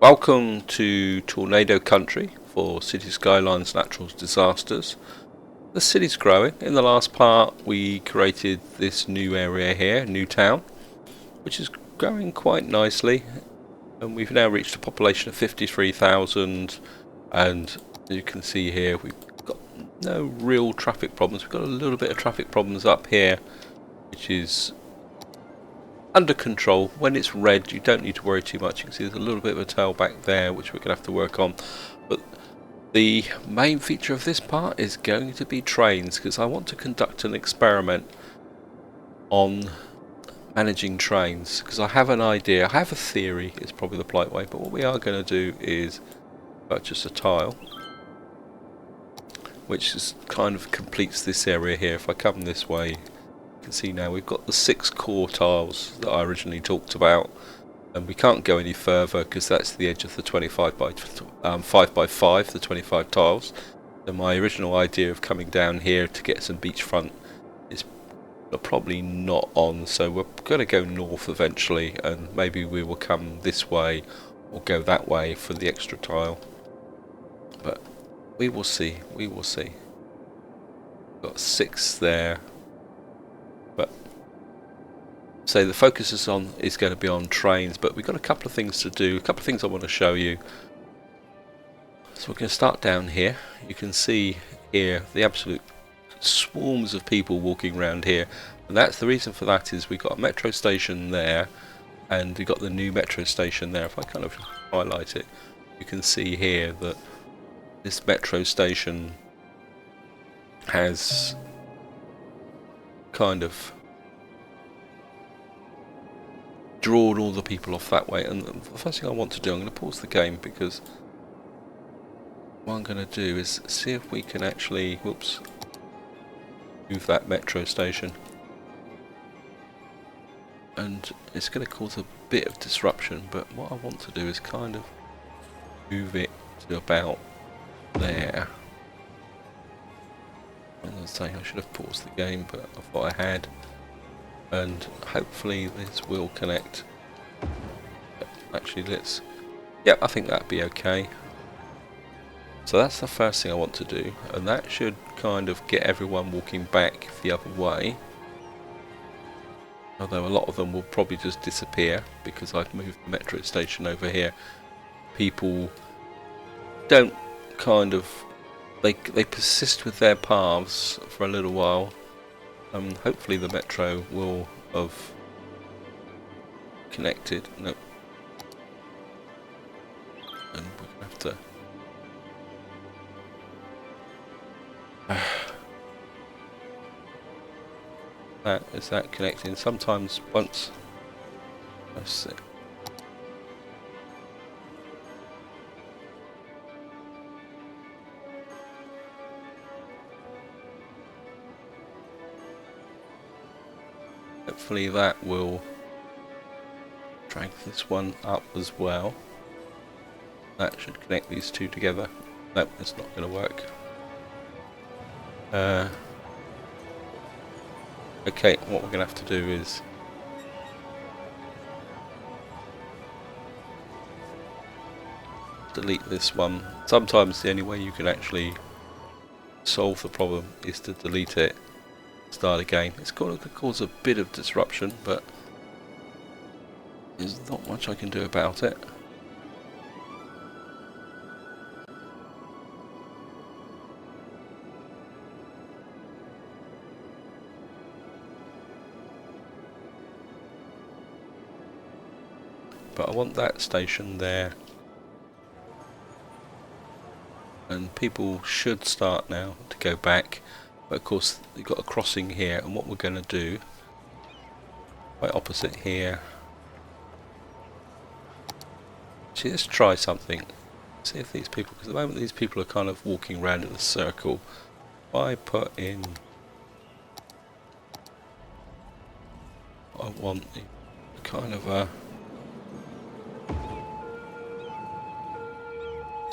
Welcome to Tornado Country for Cities Skylines Natural Disasters. The city's growing. In the last part we created this new area here, new town, which is growing quite nicely, and we've now reached a population of 53,000, and as you can see here we've got no real traffic problems. We've got a little bit of traffic problems up here, which is under control. When it's red you don't need to worry too much. You can see there's a little bit of a tail back there which we're going to have to work on, but the main feature of this part is going to be trains, because I want to conduct an experiment on managing trains, because I have an idea, I have a theory is probably the polite way, but what we are going to do is purchase a tile which is kind of completes this area here. If I come this way, you can see now we've got the 6 core tiles that I originally talked about, and we can't go any further because that's the edge of the 25 by 5 by 5, the 25 tiles. So my original idea of coming down here to get some beachfront is probably not on, so we're going to go north eventually, and maybe we will come this way or go that way for the extra tile, but we will see. Got 6 there. So the focus is going to be on trains, but we've got a couple of things to do, a couple of things I want to show you. So we're going to start down here. You can see here the absolute swarms of people walking around here, and that's the reason for that is we've got a metro station there, and we've got the new metro station there. If I kind of highlight it, you can see here that this metro station has kind of drawn all the people off that way. And the first thing I want to do, I'm going to pause the game, because what I'm going to do is see if we can actually move that metro station, and it's going to cause a bit of disruption, but what I want to do is kind of move it to about there. I'm going to say I should have paused the game, but I thought I had, and hopefully this will connect. Actually, I think that'd be okay. So that's the first thing I want to do, and that should kind of get everyone walking back the other way, although a lot of them will probably just disappear because I've moved the metro station over here. People don't they persist with their paths for a little while. Hopefully the metro will have connected. Nope. And we're going to have to is that connecting? Sometimes once let's see. Hopefully that will drag this one up as well. That should connect these two together. Nope, it's not going to work. Okay, what we're going to have to do is delete this one. Sometimes the only way you can actually solve the problem is to delete it, start again. It's going to cause a bit of disruption, but there's not much I can do about it. But I want that station there, and people should start now to go back. But of course you've got a crossing here, and what we're going to do right opposite here, see, let's try something, see if these people, because at the moment these people are kind of walking around in a circle. If I put in, I want kind of a,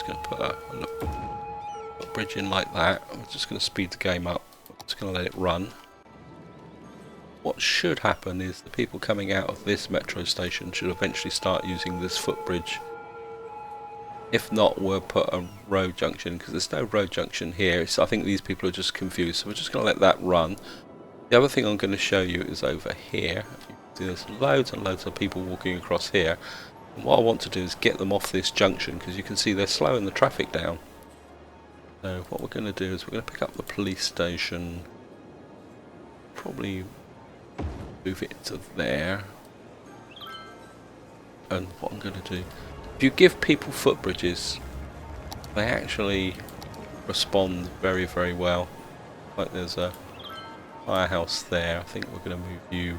going to put a bridge in like that. I'm just going to speed the game up. I'm just going to let it run. What should happen is the people coming out of this metro station should eventually start using this footbridge If not, we'll put a road junction, because there's no road junction here. So I think these people are just confused, so we're just going to let that run. The other thing I'm going to show you is over here. There's loads and loads of people walking across here. And what I want to do is get them off this junction, because you can see they're slowing the traffic down. So what we're going to do is we're going to pick up the police station, probably move it to there. And what I'm going to do, if you give people footbridges, they actually respond very, very well. Like there's a firehouse there. I think we're going to move you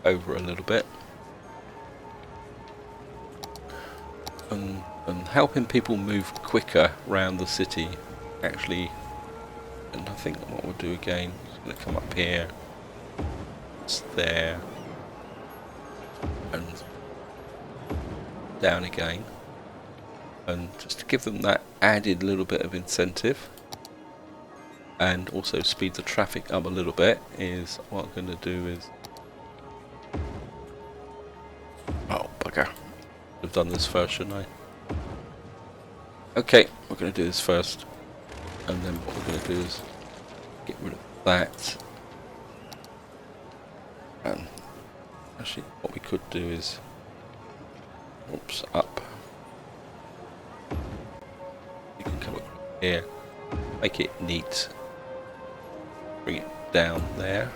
over a little bit. And helping people move quicker around the city, actually. And I think what we'll do again is going to come up here. It's there. And down again, and just to give them that added little bit of incentive and also speed the traffic up a little bit, is what I'm going to do is, oh bugger, I've done this first, shouldn't I? Okay, we're going to do this first, and then what we're going to do is get rid of that. And actually what we could do is, oops, up. You can come across here, make it neat, bring it down there.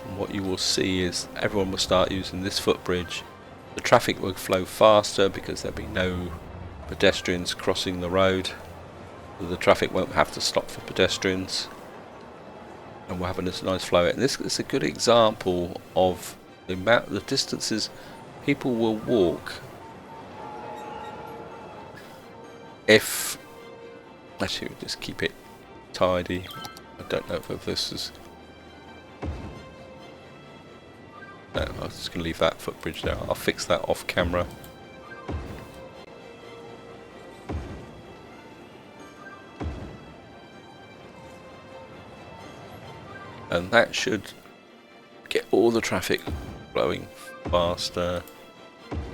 And what you will see is everyone will start using this footbridge. The traffic will flow faster because there'll be no pedestrians crossing the road. The traffic won't have to stop for pedestrians, and we're having this nice flow. And this is a good example of the distances people will walk if, actually we'll just keep it tidy. I don't know if this is, no, I'm just going to leave that footbridge there. I'll fix that off camera. And that should get all the traffic flowing faster.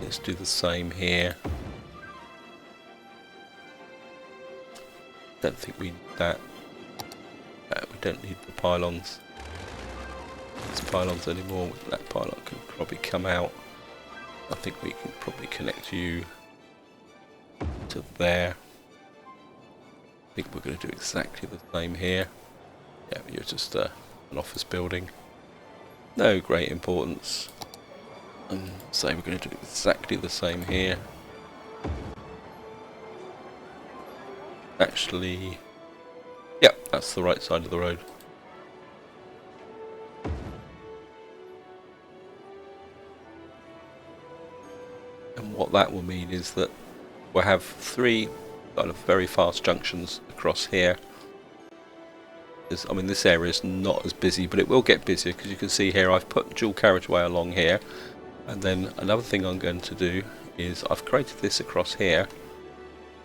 Let's do the same here. Don't think we need that. We don't need the pylons. These pylons anymore. That pylon can probably come out. I think we can probably connect you to there. I think we're going to do exactly the same here. Yeah, you're just an office building. No great importance. And so we're going to do exactly the same here. Actually, yeah, that's the right side of the road. And what that will mean is that we'll have 3 kind of very fast junctions across here. I mean, this area is not as busy, but it will get busier, because you can see here I've put dual carriageway along here. And then another thing I'm going to do is I've created this across here,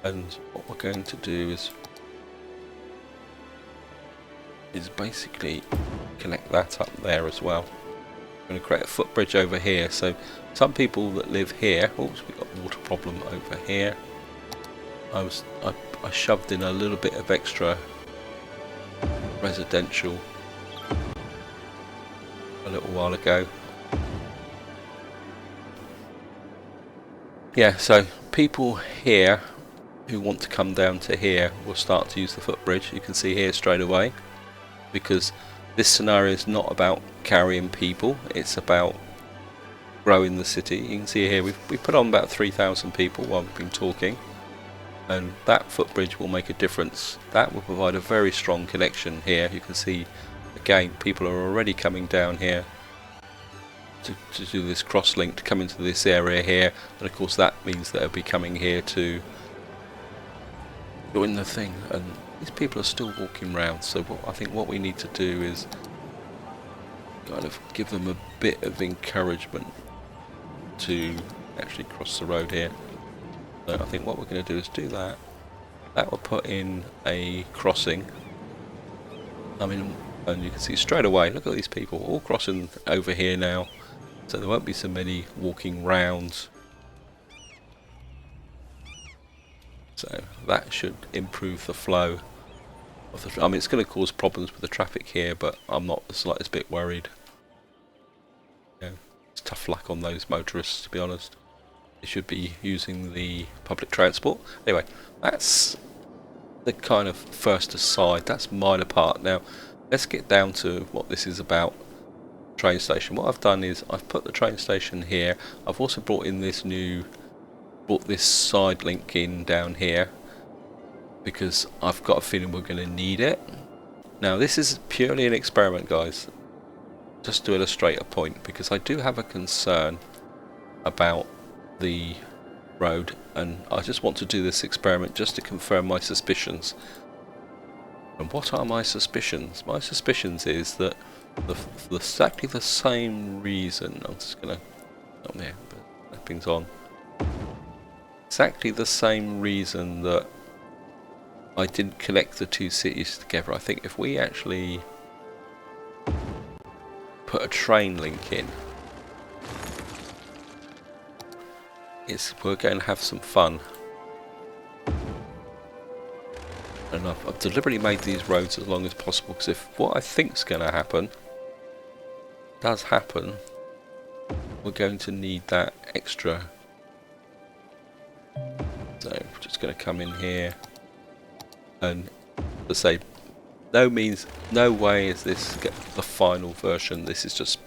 and what we're going to do is basically connect that up there as well. I'm going to create a footbridge over here, so some people that live here, oops, we've got a water problem over here. I shoved in a little bit of extra residential a little while ago. Yeah, so people here who want to come down to here will start to use the footbridge. You can see here straight away, because this scenario is not about carrying people, it's about growing the city. You can see here we've put on about 3,000 people while we've been talking, and that footbridge will make a difference. That will provide a very strong connection here. You can see again people are already coming down here to do this cross-link, to come into this area here, and of course that means that they'll be coming here to join the thing. And these people are still walking around, so I think what we need to do is kind of give them a bit of encouragement to actually cross the road here. So I think what we're going to do is do that. That will put in a crossing. I mean, and you can see straight away, look at these people all crossing over here now. So there won't be so many walking round. So that should improve the flow of the. I mean, it's going to cause problems with the traffic here, but I'm not the slightest bit worried. You know, it's tough luck on those motorists, to be honest. They should be using the public transport. Anyway, that's the kind of first aside. That's minor part. Now, let's get down to what this is about. Train station. What I've done is I've put the train station here. I've also brought this side link in down here because I've got a feeling we're going to need it. Now, this is purely an experiment, guys, just to illustrate a point, because I do have a concern about the road, and I just want to do this experiment just to confirm my suspicions. And what are my suspicions? My suspicions is that for exactly the same reason, I'm just gonna not there, but mapping's on. Exactly the same reason that I didn't connect the two cities together. I think if we actually put a train link in, we're going to have some fun. And I've deliberately made these roads as long as possible, because if what I think's going to happen does happen, we're going to need that extra. So we're just going to come in here, and to say, no way is this the final version. This is just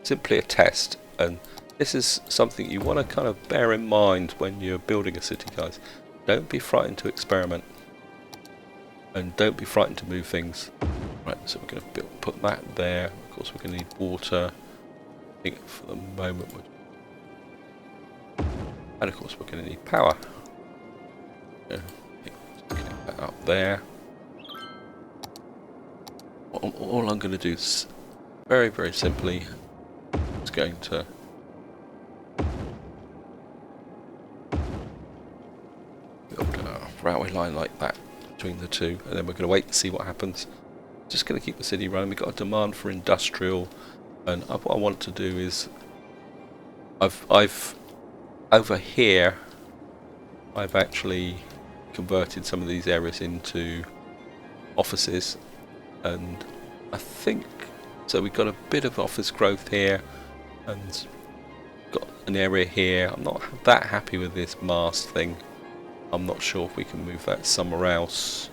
simply a test, and this is something you want to kind of bear in mind when you're building a city, guys. Don't be frightened to experiment, and don't be frightened to move things. Right, so we're going to put that there. Of course, we're going to need water. I think for the moment, and of course, we're going to need power. Yeah, connect that up there. All I'm going to do is very, very simply is going to build a railway line like that between the two, and then we're going to wait and see what happens. Just going to keep the city running. We've got a demand for industrial, and what I want to do is I've over here I've actually converted some of these areas into offices, and I think so we've got a bit of office growth here and got an area here. I'm not that happy with this mast thing. I'm not sure if we can move that somewhere else.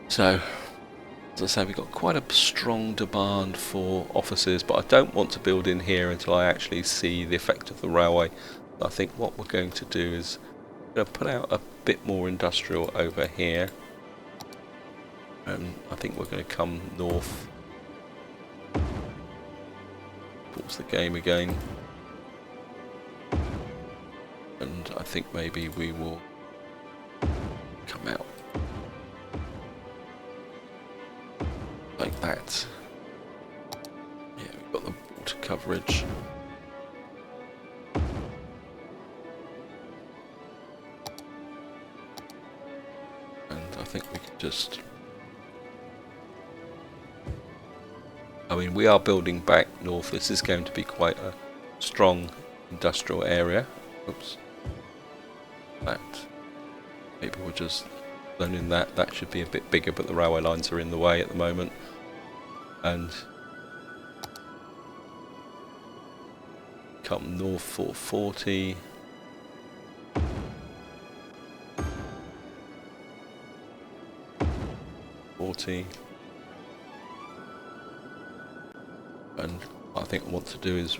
So, as I say, we've got quite a strong demand for offices, but I don't want to build in here until I actually see the effect of the railway. I think what we're going to do is we're going to put out a bit more industrial over here, and I think we're going to come north towards the game again, and I think maybe we will come out like that. Yeah, we've got the water coverage. And I think we can just... I mean, we are building back north. This is going to be quite a strong industrial area. Oops. That. Maybe we're just learning that. That should be a bit bigger, but the railway lines are in the way at the moment. And come north for 40. And what I think I want to do is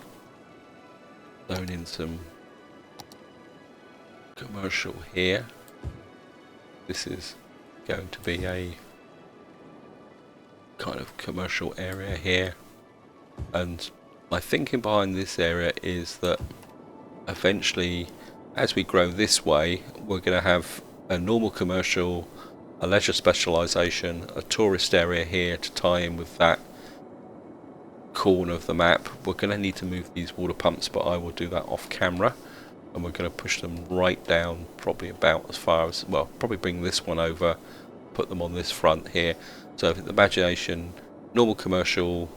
zone in some commercial here. This is going to be a kind of commercial area here, and my thinking behind this area is that eventually, as we grow this way, we're going to have a normal commercial, a leisure specialisation, a tourist area here to tie in with that corner of the map. We're going to need to move these water pumps, but I will do that off camera, and we're going to push them right down, probably about as far as, well, probably bring this one over, put them on this front here. So the imagination, normal commercial,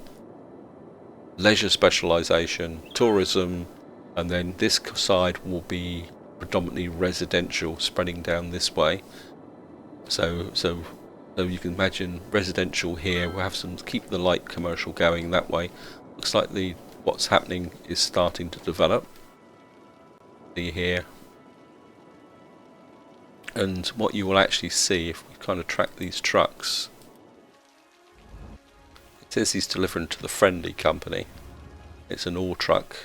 leisure specialisation, tourism, and then this side will be predominantly residential spreading down this way. So you can imagine residential here. We'll have some keep the light commercial going that way. Looks like what's happening is starting to develop. See here. And what you will actually see if we kind of track these trucks, it says he's delivering to the Friendly Company. It's an all truck,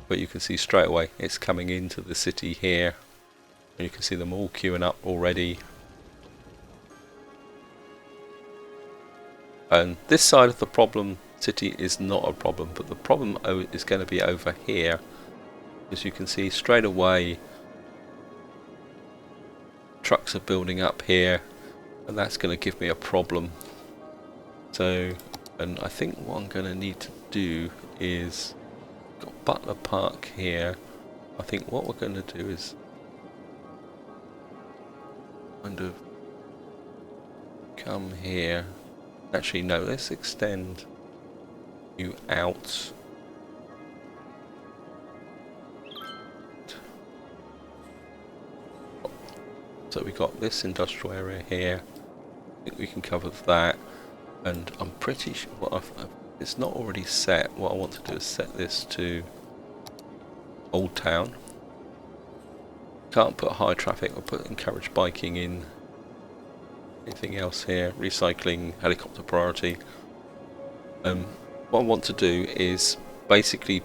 but you can see straight away it's coming into the city here, and you can see them all queuing up already. And this side of the problem city is not a problem, but the problem is going to be over here, as you can see straight away trucks are building up here, and that's going to give me a problem. So, and I think what I'm going to need to do is, got Butler Park here. I think what we're going to do is kind of come here. Actually, no, let's extend you out. So we got this industrial area here. I think we can cover that, and I'm pretty sure it's not already set. What I want to do is set this to Old Town. Can't put high traffic. I'll put encourage biking in. Anything else here? Recycling, helicopter priority. What I want to do is basically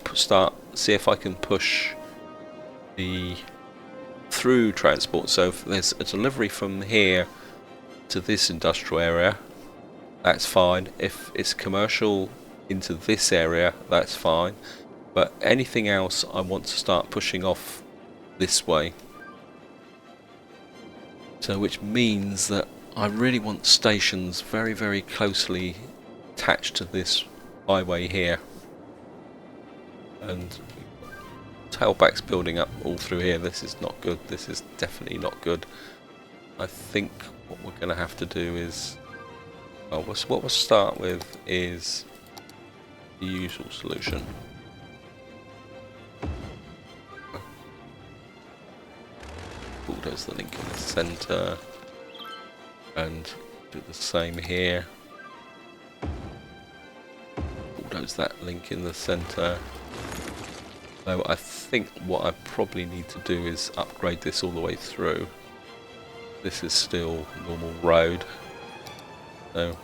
see if I can push the through transport. So if there's a delivery from here to this industrial area, that's fine. If it's commercial into this area, that's fine. But anything else I want to start pushing off this way. So which means that I really want stations very, very closely attached to this highway here. And tailbacks building up all through here. This is not good. This is definitely not good. I think what we're going to have to do is, well, what we'll start with is the usual solution. Bulldoze the link in the centre, and do the same here. Bulldoze that link in the centre. So I think what I probably need to do is upgrade this all the way through. This is still normal road, so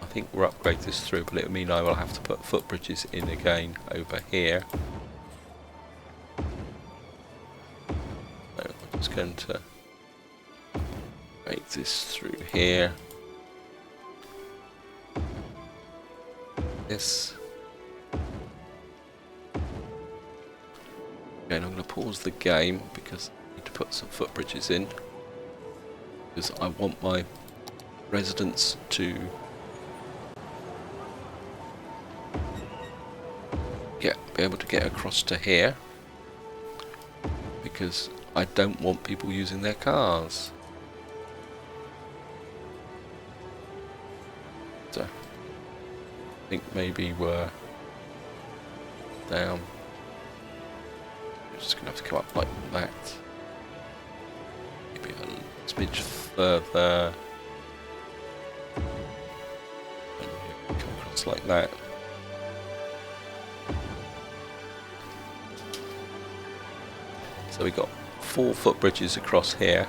I think we'll upgrade this through, but it will mean I will have to put footbridges in again over here. So I'm just going to make this through here. This. And I'm going to pause the game because I need to put some footbridges in, because I want my residents to be able to get across to here, because I don't want people using their cars. So I think maybe we're down. Just gonna have to come up like that. Maybe a smidge further. And come across like that. So we got 4 footbridges across here.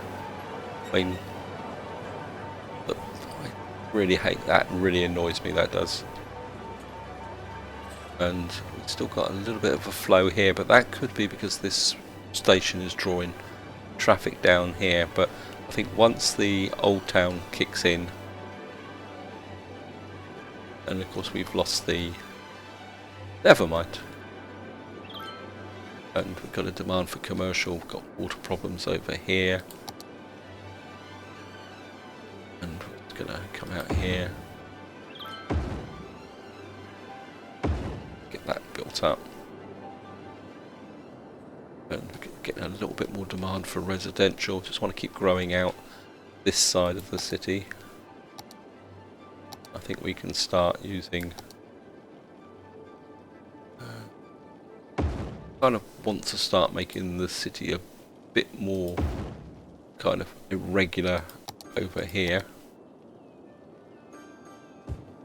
I mean, look, I really hate that. It really annoys me, that does. And we've still got a little bit of a flow here, but that could be because this station is drawing traffic down here. But I think once the Old Town kicks in, and of course we've lost the, never mind. And we've got a demand for commercial, we've got water problems over here. And we're going to come out here. That built up, and getting a little bit more demand for residential. Just want to keep growing out this side of the city. I think we can start using kind of want to start making the city a bit more kind of irregular over here.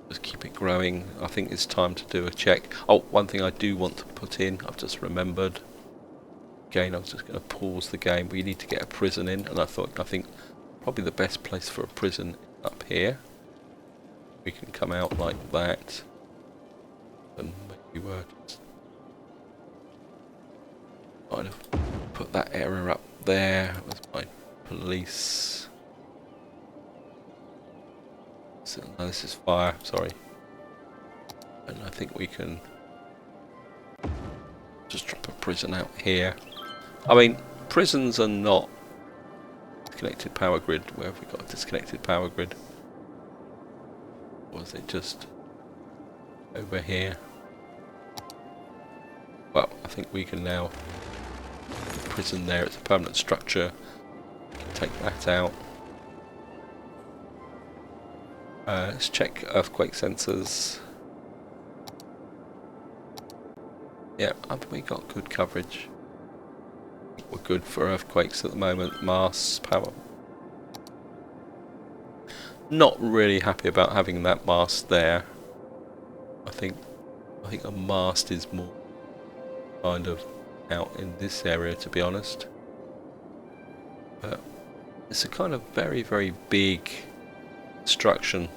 Just keep it growing. I think it's time to do a check. Oh, one thing I do want to put in, I've just remembered. Again, I was just going to pause the game. We need to get a prison in, and I think probably the best place for a prison is up here. We can come out like that, and maybe work. Kind of put that area up there. Where's my police? So, no, this is fire. Sorry. And I think we can just drop a prison out here. I mean, prisons are not disconnected power grid. Where have we got a disconnected power grid? Or is it just over here? Well, I think we can now put the prison there. It's a permanent structure. We can take that out. Let's check earthquake sensors. Yeah, have we got good coverage? We're good for earthquakes at the moment. Masts, power. Not really happy about having that mast there. I think a mast is more kind of out in this area, to be honest. But it's a kind of very, very big construction.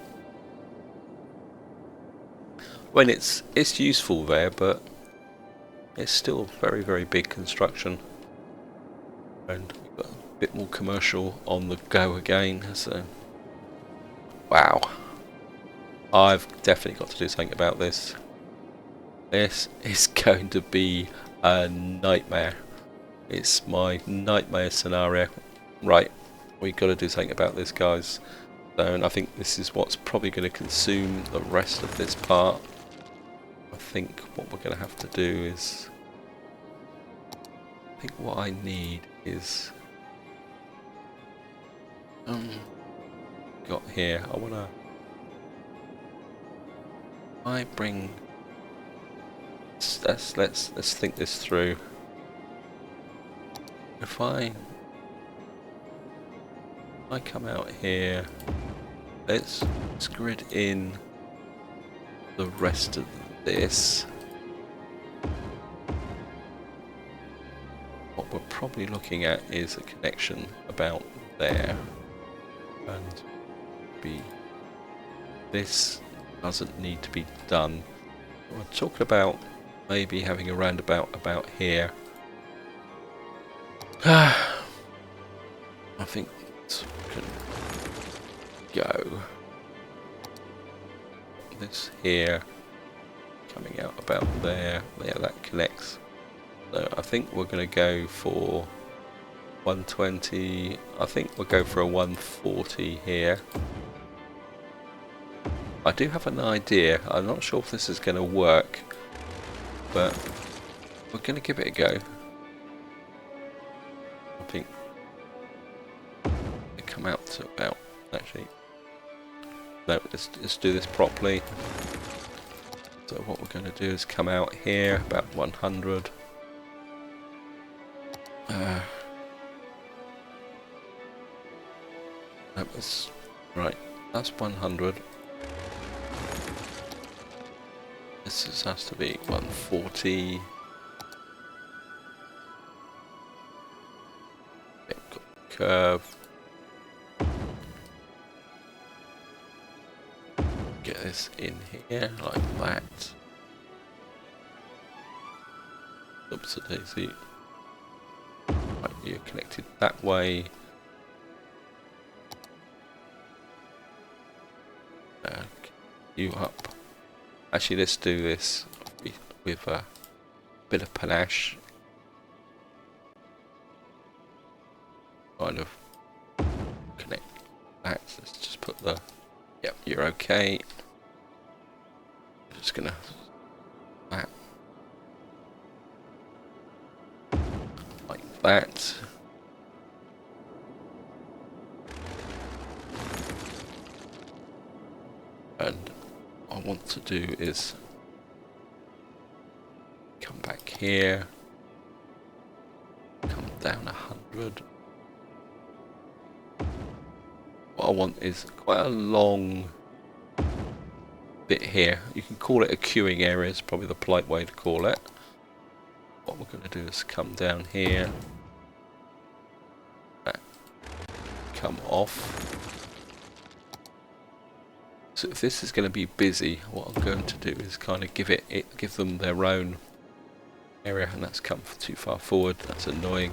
I mean, it's useful there, but it's still very, very big construction. And we've got a bit more commercial on the go again, so wow. I've definitely got to do something about this. This is going to be a nightmare. It's my nightmare scenario. Right, we've got to do something about this, guys. So, and I think this is what's probably going to consume the rest of this part. I think what we're going to have to do is... I think what I need is... got here. I want to... I bring... Let's think this through. If I come out here, let's grid in the rest of this. What we're probably looking at is a connection about there, and this doesn't need to be done. We're talking about maybe having a roundabout about here. I think we can go this here, coming out about there. Yeah, that connects. So I think we're going to go for 120. I think we'll go for a 140 here. I do have an idea. I'm not sure if this is going to work, but we're going to give it a go. I think it come out to about, actually, no, let's do this properly. So what we're going to do is come out here about 100. That was right. That's 100. This has to be 140. Curve. Get this in here like that. Oops, a daisy. Right, you're connected that way. You up. Actually, let's do this with a bit of panache. Kind of connect that. Let's just put the... Yep, you're okay. Just gonna... That. Like that. And what I want to do is come back here. down 100. What I want is quite a long bit here. You can call it a queuing area, is probably the polite way to call it. What we're going to do is come down here, come off. So if this is going to be busy, what I'm going to do is kind of give them their own area, and that's come too far forward. That's annoying.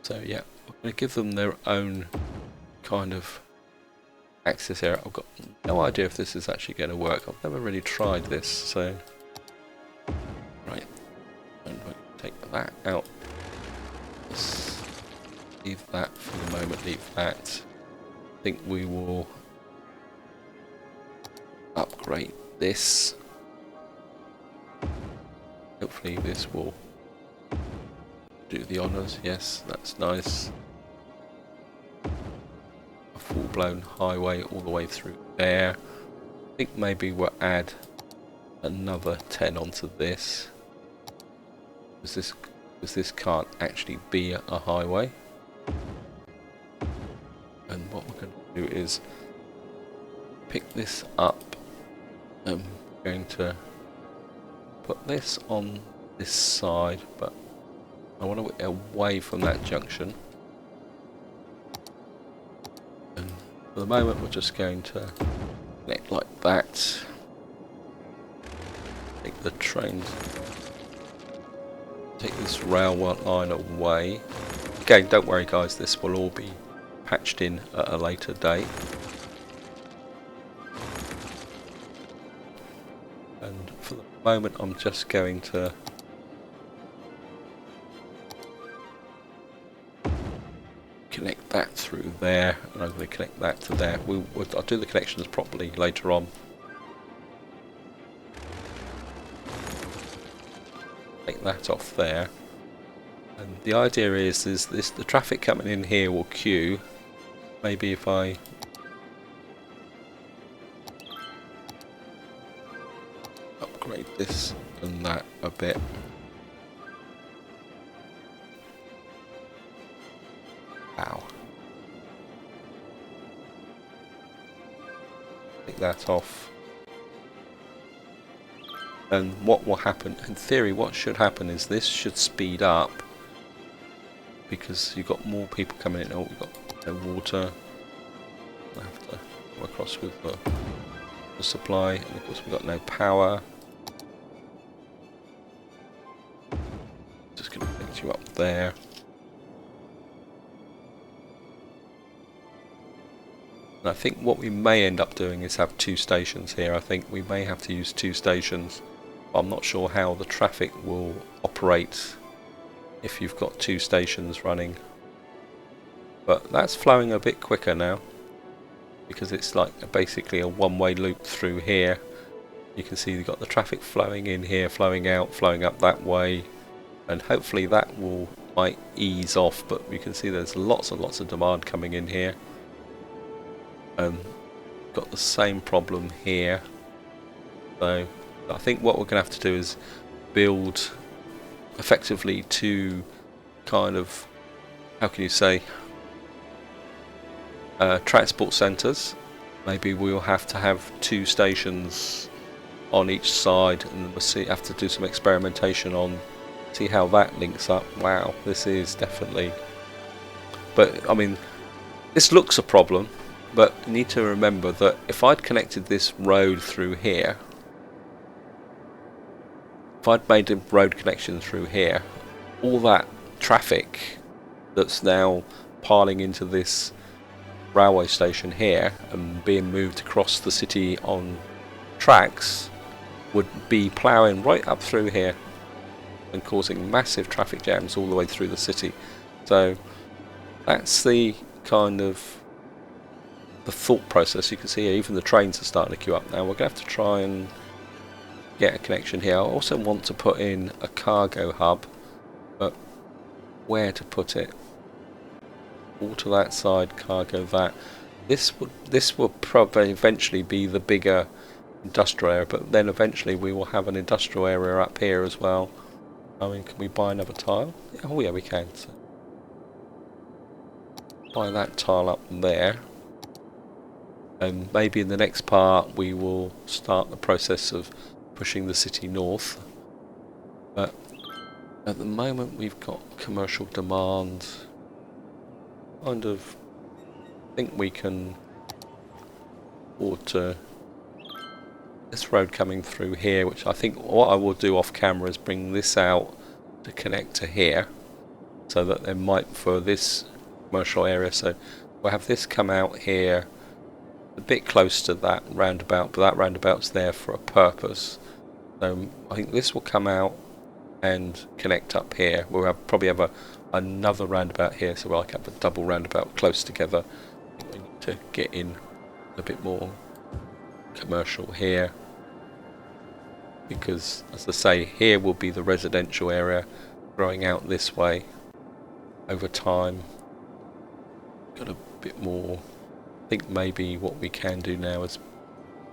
So yeah, I'm going to give them their own kind of access area. I've got no idea if this is actually going to work. I've never really tried this, so right. And we'll take that out. Let's leave that for the moment. Leave that. I think we will upgrade this. Hopefully this will do the honours. Yes, that's nice. A full-blown highway all the way through there. I think maybe we'll add another 10 onto this. Because this can't actually be a highway. And what we're going to do is pick this up. I'm going to put this on this side, but I want to get away from that junction. And for the moment we're just going to connect like that. Take the trains, take this railway line away. Again, don't worry guys, this will all be patched in at a later date. And for the moment I'm just going to connect that through there, and I'm going to connect that to there. I'll do the connections properly later on. Take that off there. And the idea is the traffic coming in here will queue. Maybe if I upgrade this and that a bit. Wow. Take that off. And what will happen, in theory, what should happen is this should speed up because you've got more people coming in. Oh, we've got no water. I have to go across with the supply, and of course we've got no power. Just going to pick you up there. And I think what we may end up doing is have 2 stations here. I think we may have to use 2 stations. I'm not sure how the traffic will operate if you've got 2 stations running. But that's flowing a bit quicker now, because it's like basically a one-way loop through here. You can see you've got the traffic flowing in here, flowing out, flowing up that way, and hopefully that might ease off, but you can see there's lots and lots of demand coming in here. Got the same problem here. So I think what we're going to have to do is build effectively 2 kind of, how can you say, transport centres. Maybe we'll have to have 2 stations on each side, and we'll have to do some experimentation on, see how that links up. Wow, this is definitely, but I mean, this looks a problem, but you need to remember that if I'd connected this road through here, if I'd made a road connection through here, all that traffic that's now piling into this railway station here and being moved across the city on tracks would be ploughing right up through here and causing massive traffic jams all the way through the city. So that's the kind of the thought process. You can see even the trains are starting to queue up now. We're going to have to try and get a connection here. I also want to put in a cargo hub, but where to put it? All to that side, cargo that. This would probably eventually be the bigger industrial area, but then eventually we will have an industrial area up here as well. I mean, can we buy another tile? Oh yeah, we can. So buy that tile up there. And maybe in the next part we will start the process of pushing the city north. But at the moment we've got commercial demand. Kind of think we can afford to. This road coming through here, which I think what I will do off camera is bring this out to connect to here, so that there might, for this commercial area, so we'll have this come out here a bit close to that roundabout, but that roundabout's there for a purpose. So I think this will come out and connect up here. We'll probably have another roundabout here, so we'll have a double roundabout close together. I think we need to get in a bit more commercial here, because as I say, here will be the residential area growing out this way over time. Got a bit more. I think maybe what we can do now is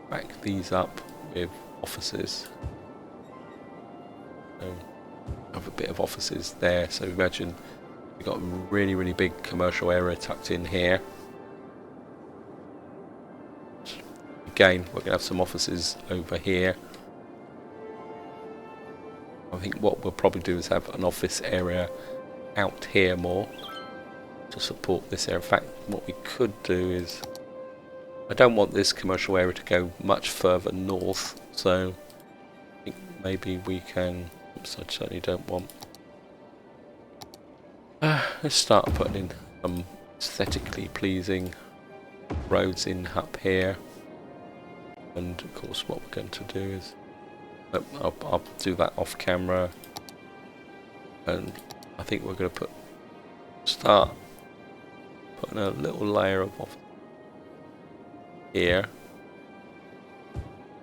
back these up with offices. So have a bit of offices there, so imagine we've got a really big commercial area tucked in here. Again, we're going to have some offices over here. I think what we'll probably do is have an office area out here more to support this area. In fact, what we could do is, I don't want this commercial area to go much further north, so I think maybe we can, oops, I certainly don't want, let's start putting in some aesthetically pleasing roads in up here. And of course what we're going to do is, I'll do that off camera, and I think we're going to start putting a little layer of here,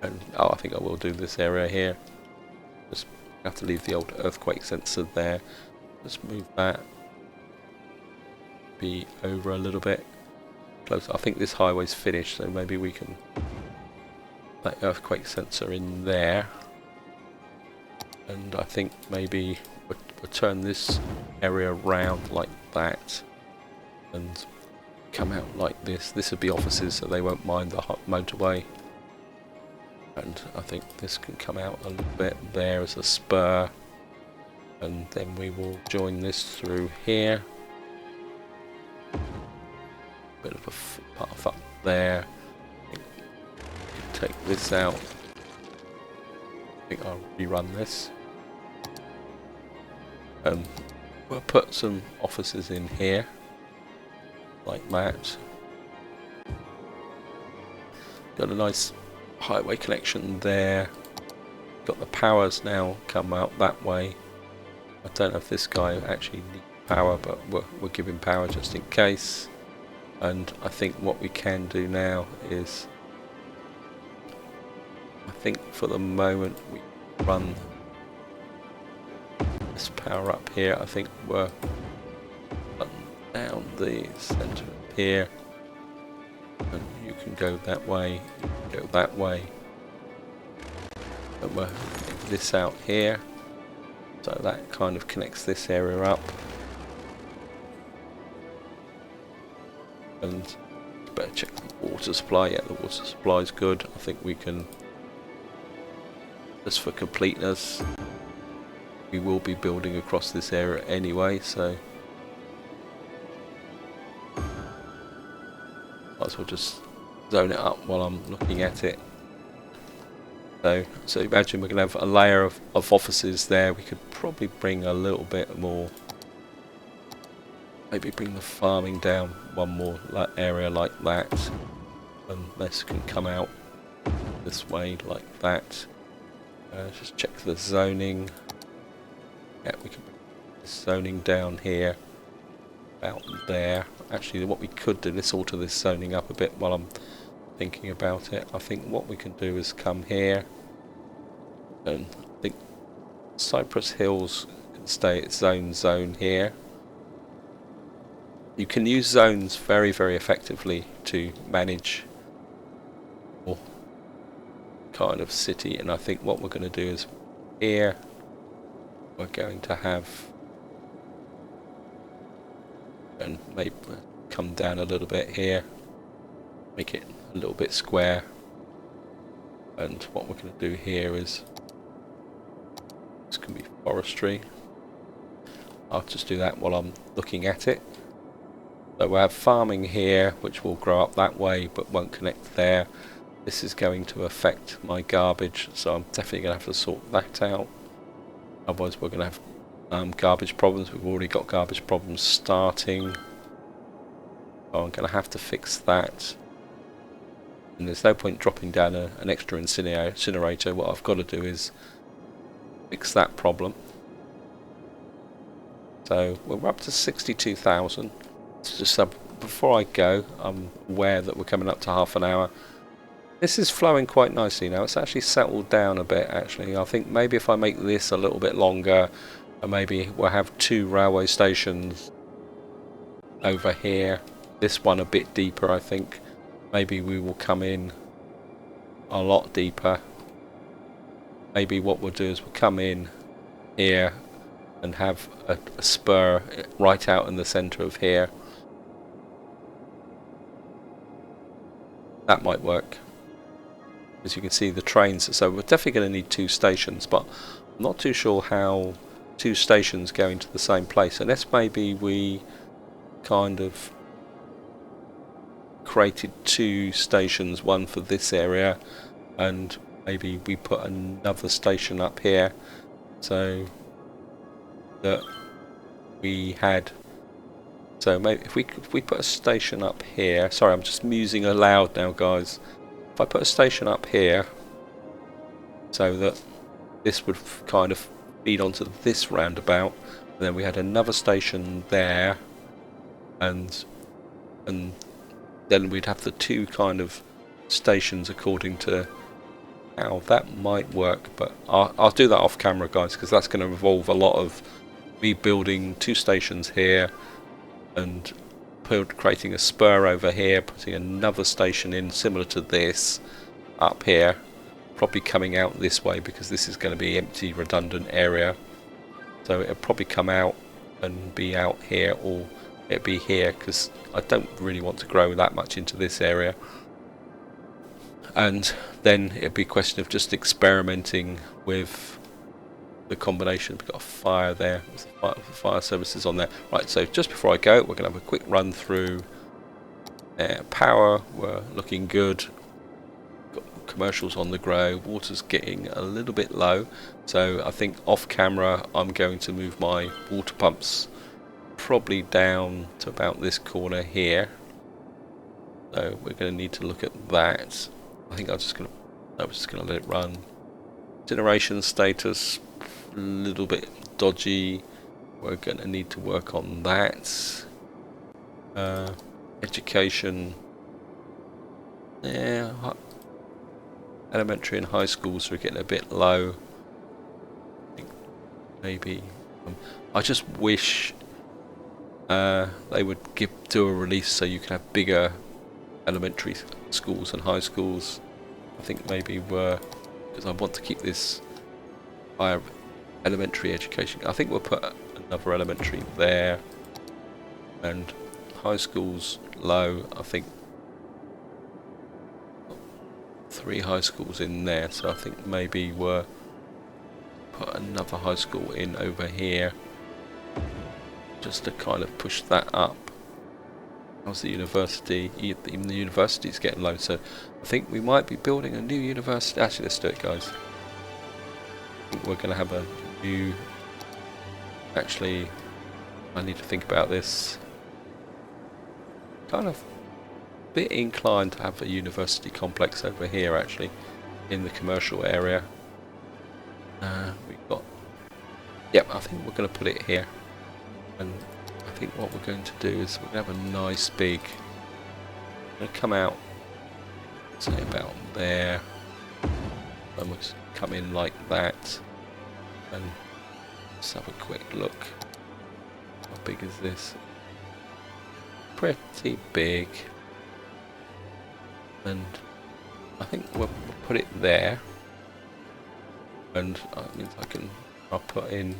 and I think I will do this area here. Just have to leave the old earthquake sensor there. Let's move that be over a little bit closer. I think this highway's finished, so maybe we can that earthquake sensor in there, and I think maybe we'll turn this area around like that and come out like this. This would be offices, so they won't mind the motorway, and I think this can come out a little bit there as a spur, and then we will join this through here. Bit of a footpath up there. Take this out. I think I'll rerun this. We'll put some offices in here, like that. Got a nice highway connection there. Got the powers now come out that way. I don't know if this guy actually needs power, but we'll give him power just in case. And I think what we can do now is, I think for the moment we run this power up here. I think we're down the centre here, and you can go that way, you can go that way, and we'll get this out here, so that kind of connects this area up. And better check the water supply. Yeah, the water supply is good. I think we can, just for completeness, we will be building across this area anyway, so might as well just zone it up while I'm looking at it. So imagine we're going to have a layer of offices there. We could probably bring a little bit more, maybe bring the farming down one more area like that, and this can come out this way like that. Just check the zoning. Yeah, we can bring this zoning down here, about there. Actually, what we could do, let's alter this zoning up a bit while I'm thinking about it. I think what we can do is come here, and I think Cypress Hills can stay at zone here. You can use zones very effectively to manage your kind of city, and I think what we're going to do is here we're going to have, and maybe come down a little bit here, make it a little bit square. And what we're going to do here is, it's going to be forestry. I'll just do that while I'm looking at it. So we'll have farming here, which will grow up that way, but won't connect there. This is going to affect my garbage, so I'm definitely going to have to sort that out. Otherwise we're going to have garbage problems. We've already got garbage problems starting. So I'm going to have to fix that. And there's no point dropping down an extra incinerator. What I've got to do is fix that problem. So we're up to 62,000. Just before I go, I'm aware that we're coming up to half an hour. This is flowing quite nicely now. It's actually settled down a bit, actually. I think maybe if I make this a little bit longer, and maybe we'll have 2 railway stations over here. This one a bit deeper, I think. Maybe we will come in a lot deeper. Maybe what we'll do is we'll come in here and have a spur right out in the centre of here. That might work. As you can see, the trains, so we're definitely going to need 2 stations, but I'm not too sure how 2 stations go into the same place, unless maybe we kind of created 2 stations, one for this area, and maybe we put another station up here, so that we had, so maybe if we put a station up here, sorry I'm just musing aloud now guys, if I put a station up here so that this would kind of feed onto this roundabout, and then we had another station there, and then we'd have the 2 kind of stations according to how that might work, but I'll do that off camera guys, because that's going to involve a lot of me building 2 stations here and creating a spur over here, putting another station in similar to this up here, probably coming out this way because this is going to be empty redundant area, so it'll probably come out and be out here, or it'll be here because I don't really want to grow that much into this area. And then it'll be a question of just experimenting with the combination. We've got a fire there, fire services on there. Right, so just before I go, we're going to have a quick run through power. We're looking good. Got commercials on the grow. Water's getting a little bit low, so I think off camera I'm going to move my water pumps probably down to about this corner here. So we're going to need to look at that. I think I'm just going to let it run. Generation status a little bit dodgy. We're going to need to work on that. Education, yeah, elementary and high schools are getting a bit low. I think maybe I just wish they would do a release so you can have bigger elementary schools and high schools. I think maybe because I want to keep this higher elementary education. I think we'll put another elementary there, and high schools low. I think 3 high schools in there, so I think maybe we'll put another high school in over here just to kind of push that up. How's the university? Even the university is getting low, so I think we might be building a new university. Actually, let's do it guys. I think we're going to have a new, actually I need to think about this. Kind of a bit inclined to have a university complex over here actually in the commercial area. We've got, yep, I think we're going to put it here, and I think what we're going to do is we're going to have a nice big, we're going to come out say about there, and we'll just come in like that, and let's have a quick look. How big is this? Pretty big, and I think we'll put it there, and that means I'll put in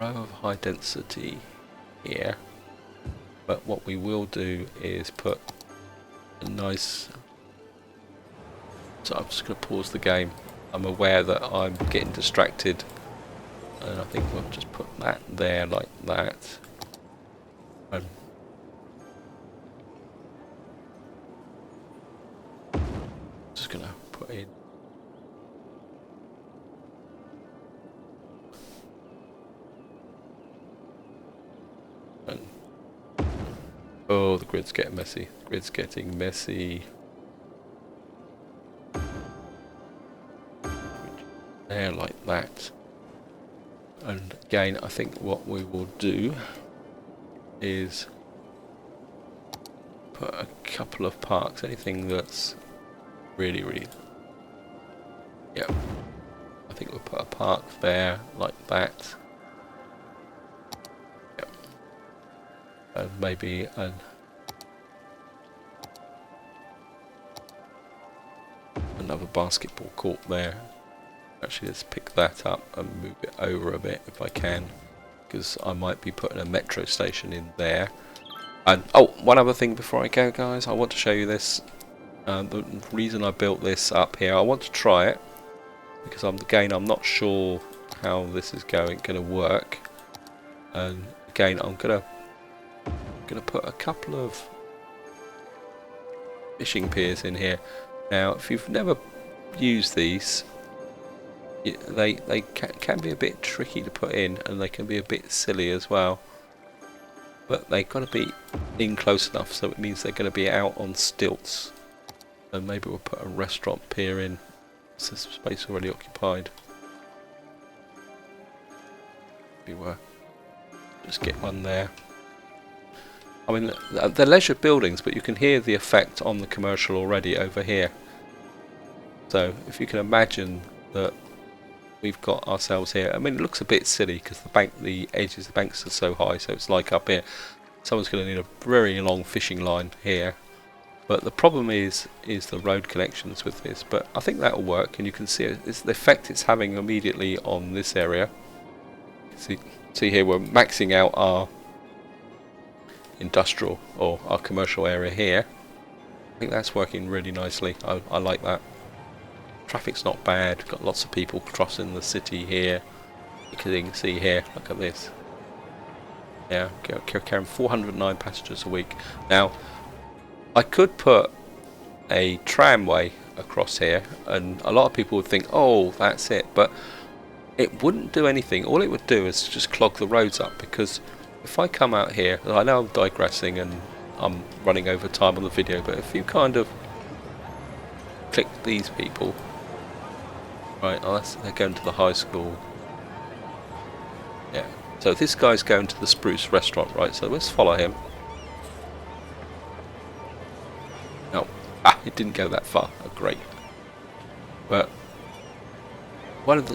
row of high density here, but what we will do is put a nice, so I'm just going to pause the game. I'm aware that I'm getting distracted, and I think we'll just put that there like that. And just going to put in and oh, the grid's getting messy. The grid's getting messy. There like that. And again, I think what we will do is put a couple of parks, anything that's really, yeah, I think we'll put a park there like that. Yep. And maybe another basketball court there. Actually, let's pick that up and move it over a bit if I can, because I might be putting a metro station in there. And oh, one other thing before I go, guys, I want to show you this. The reason I built this up here, I want to try it because I'm not sure how this is going to work. And again, I'm gonna put a couple of fishing piers in here. Now, if you've never used these, they can be a bit tricky to put in, and they can be a bit silly as well. But they've got to be in close enough, so it means they're going to be out on stilts. And maybe we'll put a restaurant pier in. It's a space already occupied. Maybe we'll just get one there. I mean, they're leisure buildings, but you can hear the effect on the commercial already over here. So if you can imagine that we've got ourselves here. I mean, it looks a bit silly because the edges of the banks are so high, so it's like up here. Someone's going to need a very long fishing line here. But the problem is the road connections with this. But I think that'll work, and you can see it's the effect it's having immediately on this area. See here, we're maxing out our industrial or our commercial area here. I think that's working really nicely. I like that. Traffic's not bad. Got lots of people crossing the city here. You can see here. Look at this. Yeah, carrying 409 passengers a week. Now, I could put a tramway across here, and a lot of people would think, "Oh, that's it," but it wouldn't do anything. All it would do is just clog the roads up. Because if I come out here, I know I'm digressing and I'm running over time on the video, but if you kind of click these people. Right, they're going to the high school. Yeah, so this guy's going to the Spruce restaurant, right? So let's follow him. No, it didn't go that far. Oh, great. But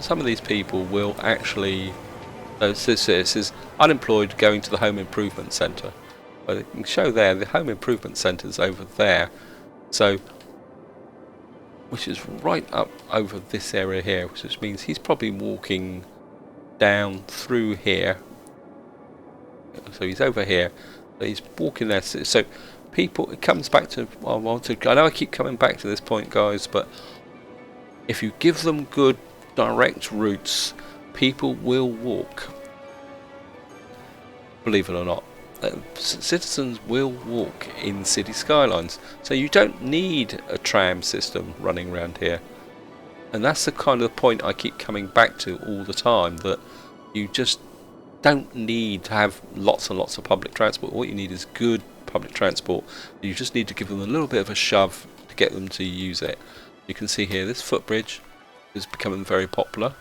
some of these people will actually. This is unemployed going to the home improvement centre. But you can show there the home improvement centre's over there. So. Which is right up over this area here, which means he's probably walking down through here. So he's over here, but he's walking there. So people, it comes back to, I know I keep coming back to this point, guys, but if you give them good direct routes, people will walk. Believe it or not. Citizens will walk in City Skylines, so you don't need a tram system running around here. And that's the kind of point I keep coming back to all the time, that you just don't need to have lots and lots of public transport. What you need is good public transport. You just need to give them a little bit of a shove to get them to use it. You can see here this footbridge is becoming very popular.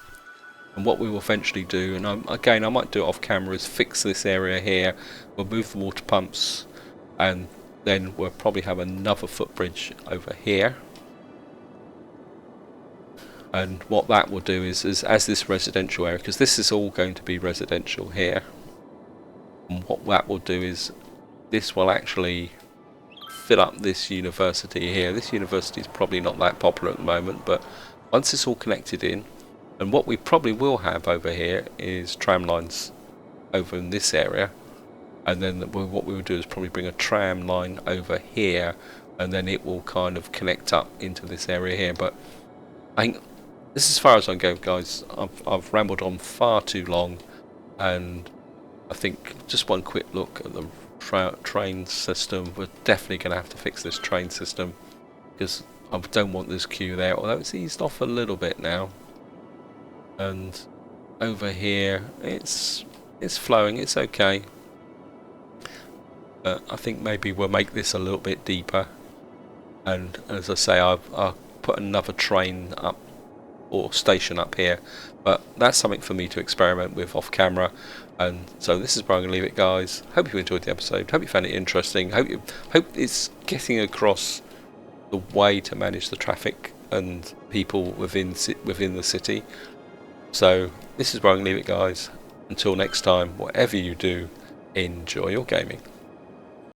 And what we will eventually do, and again I might do it off camera, is fix this area here. We'll move the water pumps, and then we'll probably have another footbridge over here. And what that will do is as this residential area, because this is all going to be residential here, and what that will do is this will actually fill up this university here. This university is probably not that popular at the moment, but once it's all connected in, and what we probably will have over here is tram lines. over in this area, and then what we will do is probably bring a tram line over here, and then it will kind of connect up into this area here. But I think this is as far as I go, guys. I've rambled on far too long, and I think just one quick look at the train system. We're definitely going to have to fix this train system, because I don't want this queue there, although it's eased off a little bit now. And over here it's flowing, it's okay. But I think maybe we'll make this a little bit deeper, and as I say, I'll put another train up or station up here, but that's something for me to experiment with off camera. And so this is where I'm going to leave it, guys. Hope you enjoyed the episode, hope you found it interesting, hope it's getting across the way to manage the traffic and people within the city. So this is where I'm going to leave it, guys. Until next time, whatever you do, enjoy your gaming.